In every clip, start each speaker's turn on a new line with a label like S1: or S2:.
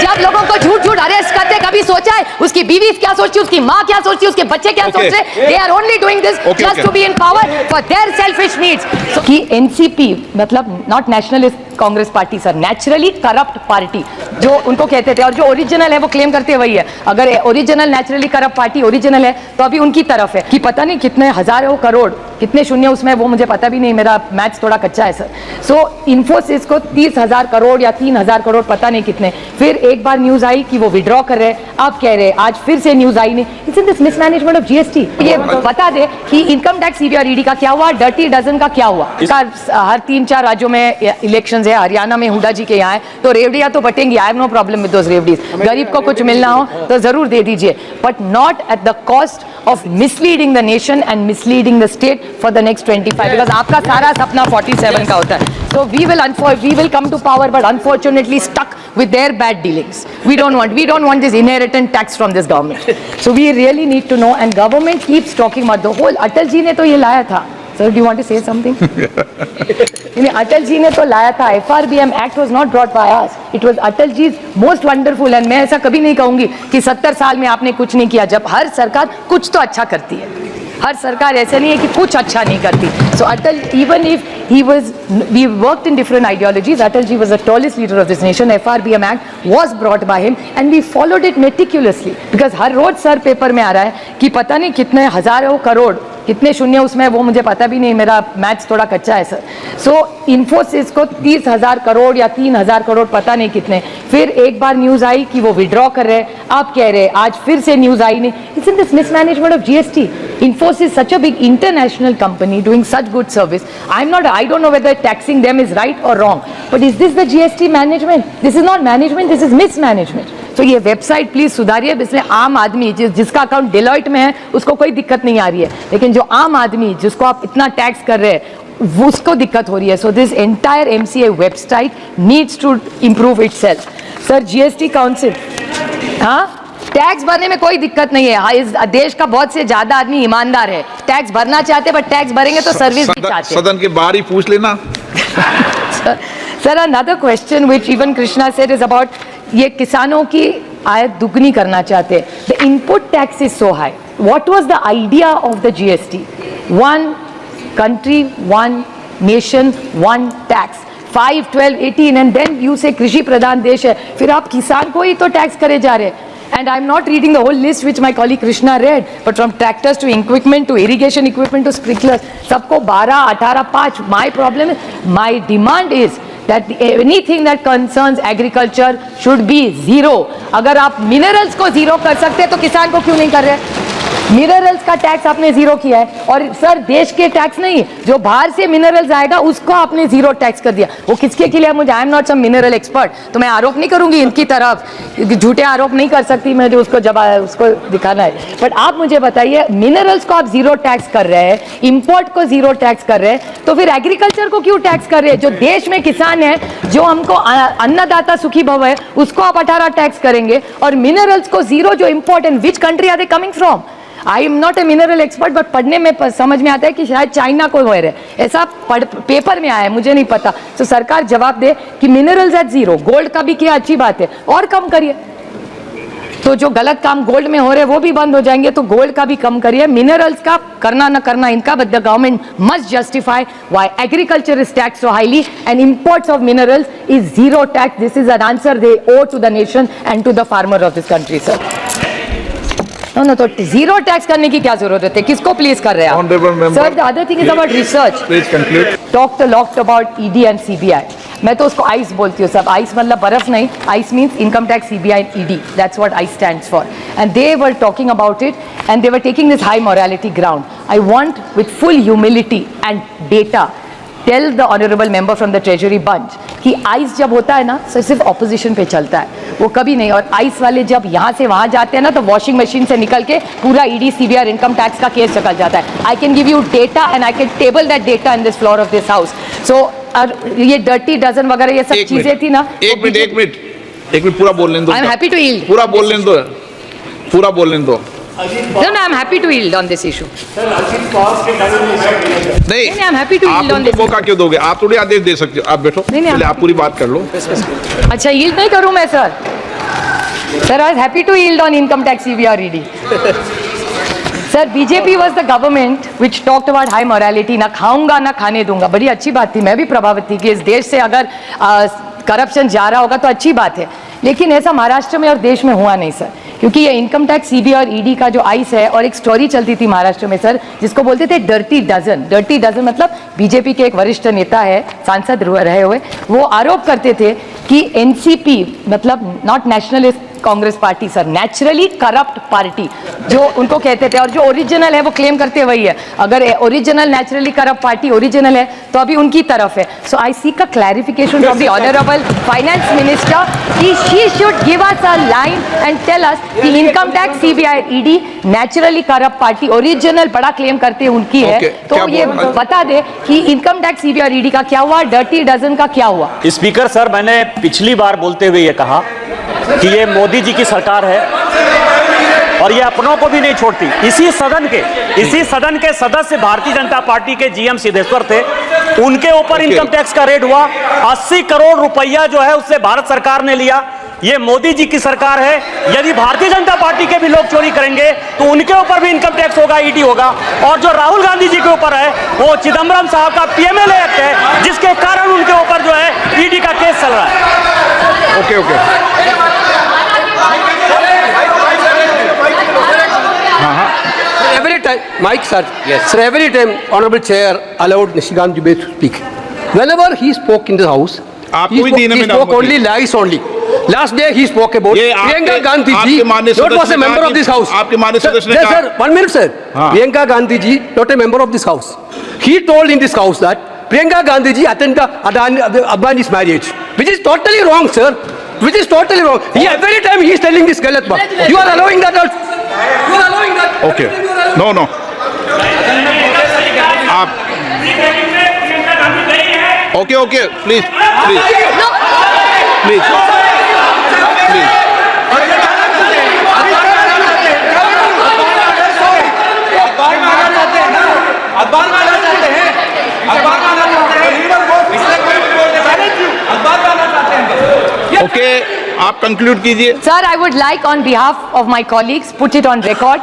S1: जब लोगों को झूठ झूठ अरेस्ट करते, कभी सोचा है उसकी बीवी क्या सोचती है, उसकी माँ क्या सोचती है, उसके बच्चे क्या सोच रहे हैं? They are only doing this just to be in power for their selfish needs. कि एनसीपी मतलब not Nationalist Congress Party sir, naturally corrupt party जो उनको कहते थे, और जो ओरिजिनल है वो क्लेम करते वही है। अगर original naturally corrupt party original है तो अभी उनकी तरफ है कि पता नहीं कितने हजारों करोड़, कितने शून्य उसमें, वो मुझे पता भी नहीं, मेरा मैथ्स थोड़ा कच्चा है सर। सो इन्फोसिस को 30,000 करोड़ या 3,000 करोड़ पता नहीं कितने, फिर एक बार न्यूज आई कि वो विड्रॉ कर रहे हैं, आप कह रहे हैं, आज फिर से न्यूज आई नहीं। It's in this mismanagement of GST. ये बता दे कि इनकम टैक्स सीबी और ईडी का क्या हुआ, डर्टी डजन का क्या हुआ। हर 3-4 राज्यों में इलेक्शंस है, हरियाणा में हुड्डा जी के यहाँ है, तो रेवड़ियां तो बटेंगी, I have no problem with those रेवड़ीज। गरीब को कुछ मिलना हो तो जरूर दे दीजिए, but not at the cost of misleading the nation and misleading the state for the next 25, because आपका सारा सपना 47 का होता है। So we will come to power, but unfortunately stuck with their bad dealings. We don't want this inheritance tax from this government. So we really need to know, and government keeps talking about the whole, Atal ji ने तो ये लाया था. Sir, do you want to say something? Atal ji ने तो लाया था, FRBM Act was not brought by us. It was Atal ji's most wonderful, and मैं ऐसा कभी नहीं कहूंगी कि 70 साल में आपने कुछ नहीं किया, जब हर सरकार कुछ तो अच्छा करती है। हर सरकार ऐसे नहीं है कि कुछ अच्छा नहीं करती। So Atal, even if we worked in different ideologies, Atal ji was the tallest leader of this nation. FRBM Act was brought by him and we followed it meticulously, because हर रोज सर पेपर में आ रहा है कि पता नहीं कितने हजारों करोड़, कितने शून्य उसमें, वो मुझे पता भी नहीं, मेरा मैथ्स थोड़ा कच्चा है सर। सो इन्फोसिस को 30,000 करोड़ या 3,000 करोड़ पता नहीं कितने, फिर एक बार न्यूज आई कि वो विड्रॉ कर रहे हैं, आप कह रहे हैं, आज फिर से न्यूज आई नहीं। It's in this mismanagement of GST. Infosys, such a big international company doing such good service. I don't know whether taxing them is right or wrong, but is this the GST management? This is not management, this is mismanagement. तो ये website please सुधारिए, इसमें आम आदमी जिसका account Deloitte में है उसको कोई दिक्कत नहीं आ रही है, लेकिन जो आम आदमी जिसको आप इतना टैक्स कर रहे हैं उसको दिक्कत हो रही है। So this entire MCA website needs to improve itself. Sir GST council, हाँ टैक्स भरने में कोई दिक्कत नहीं है, इस देश का बहुत से ज्यादा आदमी ईमानदार है, टैक्स भरना चाहते, बट टैक्स भरेंगे तो सर्विस भी चाहते।
S2: सदन के बाहर ही पूछ लेना।
S1: Sir another question which even Krishna said is about, ये किसानों की आय दुगनी करना चाहते हैं। The input tax is so high, what was the idea of the GST? One country, one nation, one tax, 5, 12, 18, and then you say कृषि प्रधान देश है, फिर आप किसान को ही तो टैक्स करे जा रहे हैं। And I'm not reading the whole list which my colleague Krishna read, but from tractors to equipment to irrigation equipment to sprinklers, सबको 12, 18, 5. My problem is, my demand is that anything that concerns agriculture should be zero. अगर आप minerals को zero कर सकते हैं तो किसान को क्यों नहीं कर रहे? मिनरल्स का टैक्स आपने जीरो किया है, और सर देश के टैक्स नहीं, जो बाहर से मिनरल्स आएगा उसको आपने जीरो टैक्स कर दिया। वो किसके के लिए? मुझे, I am not some mineral expert, तो मैं आरोप नहीं करूंगी इनकी तरफ, झूठे आरोप नहीं कर सकती मैं, जो उसको जब उसको दिखाना है। बट आप मुझे बताइए, मिनरल्स को आप जीरो टैक्स कर रहे हैं, इंपोर्ट को जीरो टैक्स कर रहे हैं, तो फिर एग्रीकल्चर को क्यों टैक्स कर रहे हैं? जो देश में किसान है, जो हमको अन्नदाता सुखी भव है, उसको आप 18 टैक्स करेंगे, और मिनरल्स को जीरो, जो import, and which country are they coming from? I am not a mineral expert, but पढ़ने में समझ में आता है कि शायद चाइना को हो रहे, ऐसा पेपर में आया है, मुझे नहीं पता। तो सरकार जवाब दे कि मिनरल्स एट जीरो, गोल्ड का भी किया, अच्छी बात है, और कम करिए। तो जो गलत काम गोल्ड में हो रहे वो भी बंद हो जाएंगे, तो गोल्ड का भी कम करिए, मिनरल्स का करना न करना इनका, but the government must justify why agriculture is tax so highly and imports of minerals is zero tax. This is an answer they owe to the nation and to the farmer of this country sir. No, तो zero tax करने की क्या जरूरत है? किसको please कर रहे हैं? Sir the other thing is about research. Talk about ED and CBI. मैं तो उसको आइस बोलती हूँ सब, आइस मतलब बर्फ नहीं, ICE means income tax, CBI and ED, that's what ICE stands for. And they were talking about it and they were taking this high morality ground. I want with full humility and data tell the honourable member from the treasury bench कि ICE जब होता है ना सिर्फ opposition पे चलता है, वो कभी नहीं, और आइस वाले जब यहाँ से वहाँ जाते हैं ना तो वॉशिंग मशीन से निकल के पूरा ईडी सीबीआई इनकम टैक्स का केस चल जाता है। I can give you data and I can table that data in this floor of this house. So ये डर्टी डजन वगैरह ये सब चीजें थी ना। एक
S2: मिनट पूरा बोल लेने दो।
S1: I am happy to yield.
S2: पूरा बोल लेने दो, पूरा बोल लेने दो।
S1: No, I am happy to yield on this issue.
S2: नहीं,
S1: I am happy to yield on this.
S2: आप मौका क्यों दोगे? आप थोड़ी आदेश दे सकते हो, आप बैठो, पहले आप पूरी बात कर लो।
S1: अच्छा, yield नहीं करूं मैं sir? Sir, I was happy to yield on income tax CBR ED. Sir, BJP was the government which talked about high morality. ना खाऊंगा ना खाने दूंगा. बड़ी अच्छी बात थी. मैं भी प्रभावित थी कि इस देश से अगर करप्शन जा रहा होगा तो अच्छी बात है. लेकिन ऐसा महाराष्ट्र में और देश में हुआ नहीं सर, क्योंकि ये इनकम टैक्स सीबीआई और ईडी का जो आइस है, और एक स्टोरी चलती थी महाराष्ट्र में सर जिसको बोलते थे डर्टी डजन. डर्टी डजन मतलब बीजेपी के एक वरिष्ठ नेता है, सांसद रहे हुए, वो आरोप करते थे कि एनसीपी मतलब not Nationalist Congress Party sir, naturally corrupt party जो उनको कहते थे, और जो ओरिजिनल है वो क्लेम करते वही है. अगर original naturally corrupt party original है तो अभी उनकी तरफ है. So I seek a clarification from the honourable finance minister कि she should give us a line and tell us कि income tax CBI ED naturally corrupt party original बड़ा claim करते हैं उनकी है. तो ये बता दे कि इनकम टैक्स सीबीआई ईडी का क्या हुआ, डर्टी डजन का क्या हुआ.
S3: स्पीकर सर, मैंने पिछली बार बोलते हुए ये कहा कि ये मोदी जी की सरकार है और ये अपनों को भी नहीं छोड़ती. इसी सदन के सदस्य भारतीय जनता पार्टी के जीएम सिद्धेश्वर थे, उनके ऊपर इनकम टैक्स का रेड हुआ. 80 करोड़ रुपया जो है उससे भारत सरकार ने लिया. ये मोदी जी की सरकार है. यदि भारतीय जनता पार्टी के भी लोग चोरी करेंगे तो उनके ऊपर भी इनकम टैक्स होगा, ईडी होगा. और जो राहुल गांधी जी के ऊपर है वो चिदम्बरम साहब का पीएमएलए एक्ट है, जिसके कारण उनके ऊपर जो है ईडी का केस चल रहा है.
S2: Okay.
S4: Every time, Mike sir, yes. Sir, every time Honorable Chair allowed Nishikant Dubey to speak. Whenever he spoke in the house, he spoke only lies only. Last day he spoke about Priyanka Gandhi ji, not was a member of this house.
S2: आपके माननीय सदस्य ने
S4: Sir, 1 minute sir. Priyanka Gandhi ji, not a member of this house. He told in this house that Priyanka Gandhi ji attended Advani's marriage, which is totally wrong, sir. Which is totally wrong. Every time he is telling this galat baat. You are allowing that also. You are allowing that.
S2: Okay. No आप okay please okay, आप conclude कीजिए.
S1: Sir, I would like on behalf of my colleagues put it on record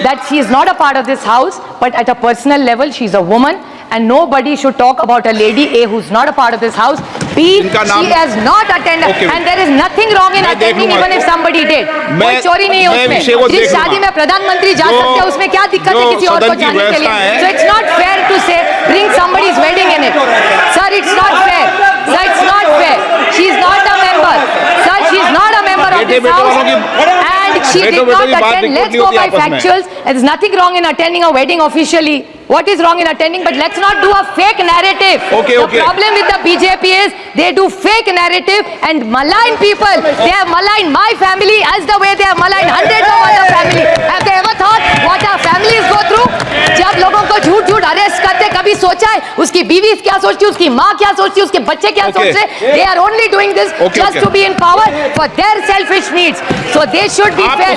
S1: that she is not a part of this house, but at a personal level she is a woman and nobody should talk about a lady A who's not a part of this house. B, she has not attended and there is nothing wrong in attending even if somebody did. कोई चोरी नहीं है उसमें. जिस शादी में प्रधानमंत्री जा सकते हैं उसमें क्या दिक्कत है किसी और को जाने के लिए? So it's not fair to say bring somebody's wedding in it. Sir, it's not fair. Sir, it's not fair. She is not a member. Sir, she is not a member of this house and she did not attend. Let's go by factuals. There's nothing wrong in attending a wedding officially. What is wrong in attending? But let's not do a fake narrative.
S2: Okay.
S1: The problem with the BJP is they do fake narrative and malign people. They have maligned my family as the way they have maligned hundreds of other families. Have they ever thought what our families go through? जब लोगों को झूठ arrest करते, कभी सोचा है उसकी बीवी क्या सोचती है, उसकी माँ क्या सोचती है, उसके बच्चे क्या सोच रहे हैं? They are only doing this just to be in power for their selfish needs. So they should be fair.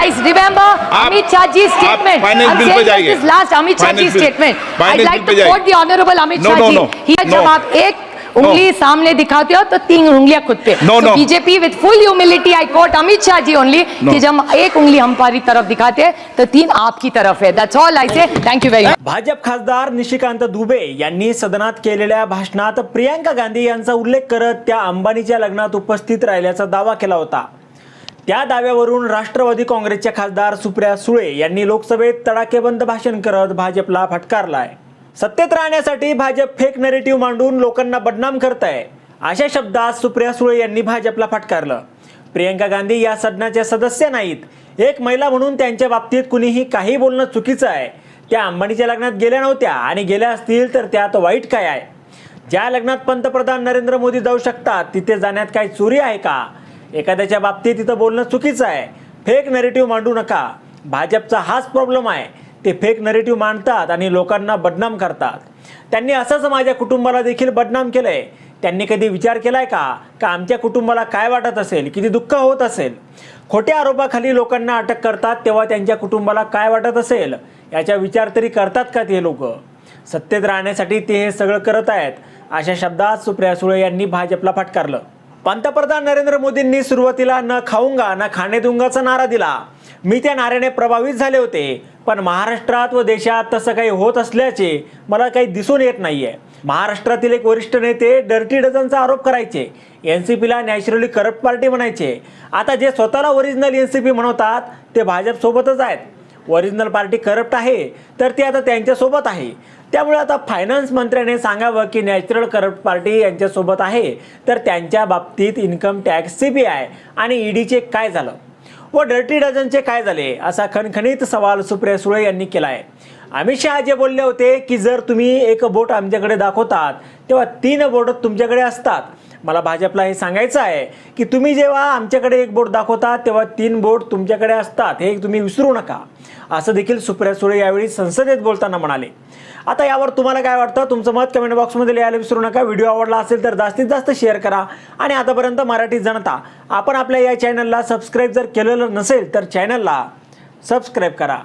S1: I remember Amit Shah ji's statement. I'm saying this last Amit Shah ji's statement. I'd like to quote the Honorable Amit Shah ji. He जब आप एक उंगली सामने दिखाते हो तो 3 उंगलियां खुद पे. BJP with full humility I quote Amit Shah ji only कि जब एक उंगली हमारी तरफ दिखाते हैं तो 3 आपकी तरफ है. दैट्स ऑल आई से. Thank you very much.
S3: Bhajap खासदार निशिकांत दुबे यांनी सदनात केलेल्या भाषणात प्रियांका गांधी यांचा उल्लेख करत त्या अंबानीच्या लग्नात उपस्थित राहिल्याचा दावा केला होता. त्या दाव्यावरून राष्ट्रवादी काँग्रेसच्या खासदार सुप्रिया सुळे यांनी लोकसभेत तडाखेबंद भाषण करत भाजपला फटकारलाय. सत्तेत राहण्यासाठी भाजप फेक नरेटिव्ह मांडून लोकांना बदनाम करत आहे, अशा शब्दात सुप्रिया सुळे यांनी भाजपला फटकारलं. प्रियंका गांधी या सदनाच्या सदस्य नाहीत. एक महिला म्हणून त्यांच्या बाबतीत कुणीही काही बोलणं चुकीचं आहे. त्या अंबानीच्या लग्नात गेल्या नव्हत्या आणि गेल्या असतील तर त्यात वाईट काय आहे? ज्या लग्नात पंतप्रधान नरेंद्र मोदी जाऊ शकतात तिथे जाण्यात काय चोरी आहे का? एखाद्याच्या बाबतीत तिथं बोलणं चुकीचं आहे. फेक नरेटिव्ह मांडू नका. भाजपचा हाच प्रॉब्लेम आहे. ते फेक नरेटिव्ह मांडतात आणि लोकांना बदनाम करतात. त्यांनी असंच माझ्या कुटुंबाला देखील बदनाम केलंय. त्यांनी कधी विचार केलाय का आमच्या कुटुंबाला काय वाटत असेल, किती दुःख होत असेल? खोट्या आरोपाखाली लोकांना अटक करतात तेव्हा त्यांच्या कुटुंबाला काय वाटत असेल याचा विचार तरी करतात का ते लोक? सत्तेत राहण्यासाठी ते हे सगळं करत आहेत, अशा शब्दात सुप्रिया सुळे यांनी भाजपला फटकारलं. पंतप्रधान नरेंद्र मोदींनी सुरुवातीला न खाऊंगा न खाणे दूंगाचा नारा दिला. मी त्या नाऱ्याने प्रभावित झाले होते, पण महाराष्ट्रात व देशात तसं काही होत असल्याचे मला काही दिसून येत नाहीये. महाराष्ट्रातील एक वरिष्ठ नेते डर्टी डझनचा आरोप करायचे, एनसीपीला नॅचरली करप्ट पार्टी म्हणायचे. आता जे स्वतःला ओरिजिनल एनसीपी म्हणतात ते भाजप सोबतच आहेत. ओरिजिनल पार्टी करप्ट आहे तर ती आता त्यांच्यासोबत आहे. त्यामुळे आता फायनान्स मंत्र्याने सांगावं की नॅचरल करप्ट पार्टी यांच्यासोबत आहे, तर त्यांच्या बाबतीत इन्कम टॅक्स, CBI आणि ईडीचे काय झालं व डर्टी डझनचे काय झाले, असा खणखणीत सवाल सुप्रिया सुळे यांनी केला आहे. अमित शहा जे बोलले होते की जर तुम्ही एक बोट आमच्याकडे दाखवतात तेव्हा 3 बोट तुमच्याकडे असतात. मला भाजपला हे सांगायचं आहे की तुम्ही जेव्हा आमच्याकडे एक बोट दाखवता तेव्हा 3 बोट तुमच्याकडे असतात, हे तुम्ही विसरू नका, असं देखील सुप्रिया सुळे यावेळी संसदेत बोलताना म्हणाले. आता यावर तुम्हाला काय वाटतं, तुमचं मत कमेंट बॉक्समध्ये लिहायला विसरू नका. व्हिडिओ आवडला असेल तर जास्तीत जास्त शेअर करा. आणि आतापर्यंत मराठी जनता, आपण आपल्या या चॅनलला सबस्क्राईब जर केलेलं नसेल तर चॅनलला सबस्क्राईब करा.